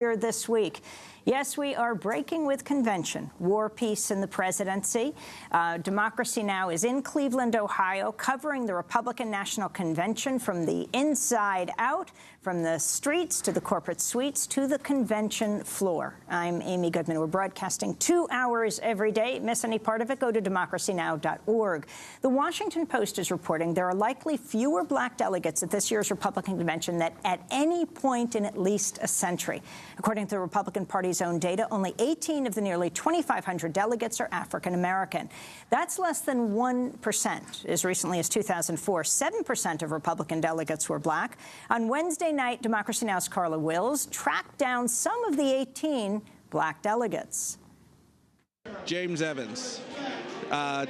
Here this week. Yes, we are breaking with convention. War, peace, and the presidency. Democracy Now! Is in Cleveland, Ohio, covering the Republican National Convention from the inside out, from the streets to the corporate suites to the convention floor. I'm Amy Goodman. We're broadcasting 2 hours every day. Miss any part of it? Go to democracynow.org. The Washington Post is reporting there are likely fewer black delegates at this year's Republican convention than at any point in at least a century. According to the Republican Party's own data, only 18 of the nearly 2,500 delegates are African American. That's less than 1%. As recently as 2004, 7% of Republican delegates were black. On Wednesday night, Democracy Now!'s Carla Wills tracked down some of the 18 black delegates. James Evans,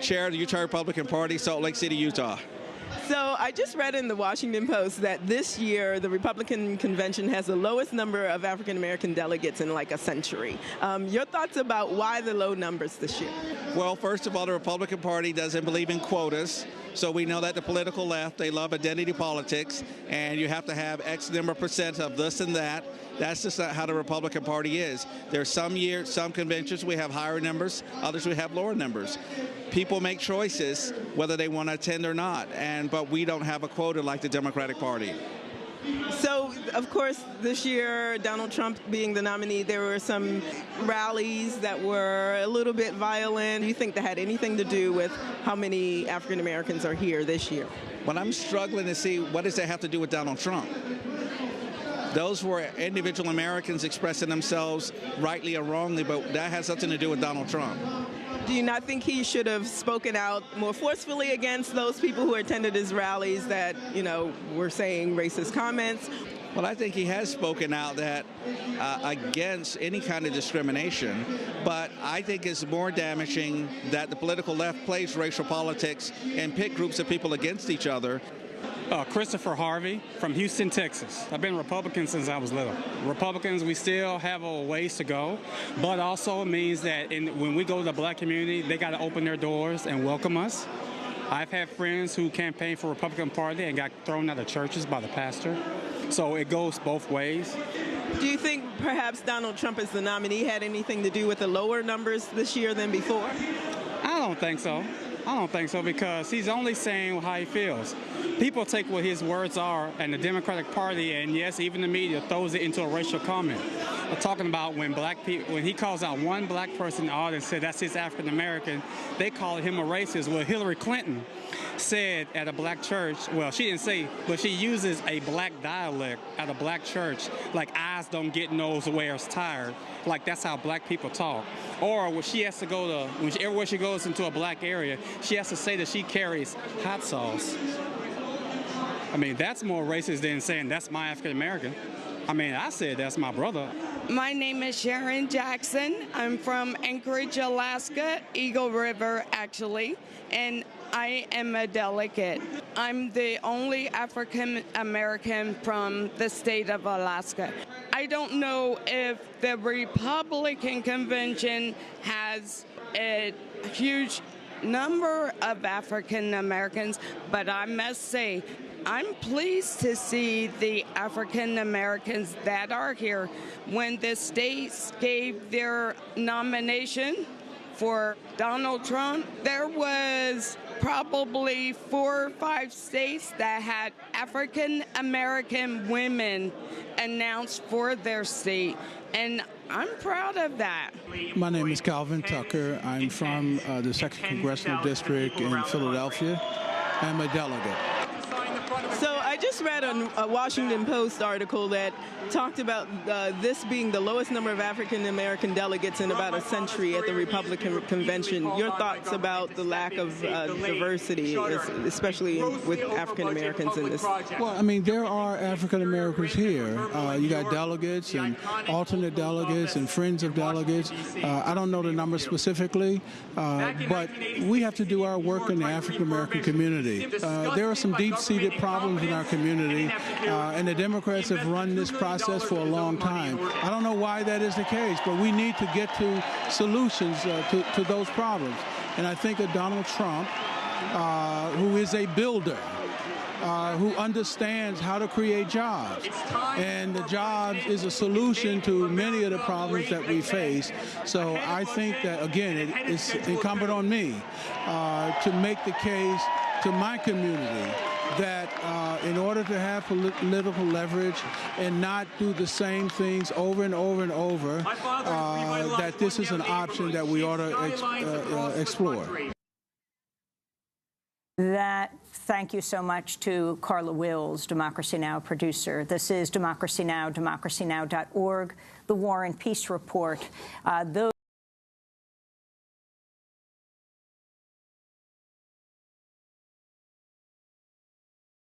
chair of the Utah Republican Party, Salt Lake City, Utah. So I just read in the Washington Post that this year the Republican convention has the lowest number of African-American delegates in like a century. Your thoughts about why the low numbers this year? Well, first of all, the Republican Party doesn't believe in quotas. So we know that the political left, they love identity politics, and you have to have X number percent of this and that. That's just not how the Republican Party is. There's some years, some conventions we have higher numbers, others we have lower numbers. People make choices whether they want to attend or not, but we don't have a quota like the Democratic Party. So, of course, this year, Donald Trump being the nominee, there were some rallies that were a little bit violent. Do you think that had anything to do with how many African Americans are here this year? Well, I'm struggling to see what does that have to do with Donald Trump. Those were individual Americans expressing themselves rightly or wrongly, but that has something to do with Donald Trump. Do you not think he should have spoken out more forcefully against those people who attended his rallies that, were saying racist comments? Well, I think he has spoken out that against any kind of discrimination, but I think it's more damaging that the political left plays racial politics and pit groups of people against each other. Christopher Harvey from Houston, Texas. I've been Republican since I was little. Republicans, we still have a ways to go, but also it means that when we go to the black community, they got to open their doors and welcome us. I've had friends who campaigned for Republican Party and got thrown out of churches by the pastor. So it goes both ways. Do you think perhaps Donald Trump as the nominee had anything to do with the lower numbers this year than before? I don't think so. I don't think so, because he's only saying how he feels. People take what his words are, and the Democratic Party, and yes, even the media, throws it into a racial comment. We're talking about when he calls out one black person in the audience and said that's his African American, they call him a racist. Well, Hillary Clinton said at a black church, well, she didn't say, but she uses a black dialect at a black church, like eyes don't get nose wears tired. Like that's how black people talk. Or when she has to go to, everywhere she goes into a black area, she has to say that she carries hot sauce. I mean, that's more racist than saying that's my African American. I mean, I said that's my brother. My name is Sharon Jackson. I'm from Anchorage, Alaska, Eagle River, actually, and I am a delegate. I'm the only African American from the state of Alaska. I don't know if the Republican convention has a huge number of African Americans, but I must say, I'm pleased to see the African Americans that are here. When the states gave their nomination for Donald Trump, there was probably 4 or 5 states that had African American women announced for their state, and I'm proud of that. My name is Calvin Tucker. I'm from the 2nd Congressional District in Philadelphia. I'm a delegate. So I just read a Washington Post article that talked about this being the lowest number of African American delegates in about a century at the Republican convention. Your thoughts about the lack of diversity, especially with African Americans in this? Well, I mean, there are African Americans here. You got delegates and alternate delegates and friends of delegates. I don't know the number specifically, but we have to do our work in the African American community. There are some deep-seated problems in our community, and the Democrats have run this process for a long time. I don't know why that is the case, but we need to get to solutions to those problems. And I think that Donald Trump, who is a builder, who understands how to create jobs. And the jobs is a solution to many of the problems that we face. So I think that, again, it's incumbent on me to make the case to my community that in order to have political leverage and not do the same things over and over and over, that this is an option that we ought to explore. Thank you so much to Carla Wills, Democracy Now! Producer. This is Democracy Now!, democracynow.org, The War and Peace Report.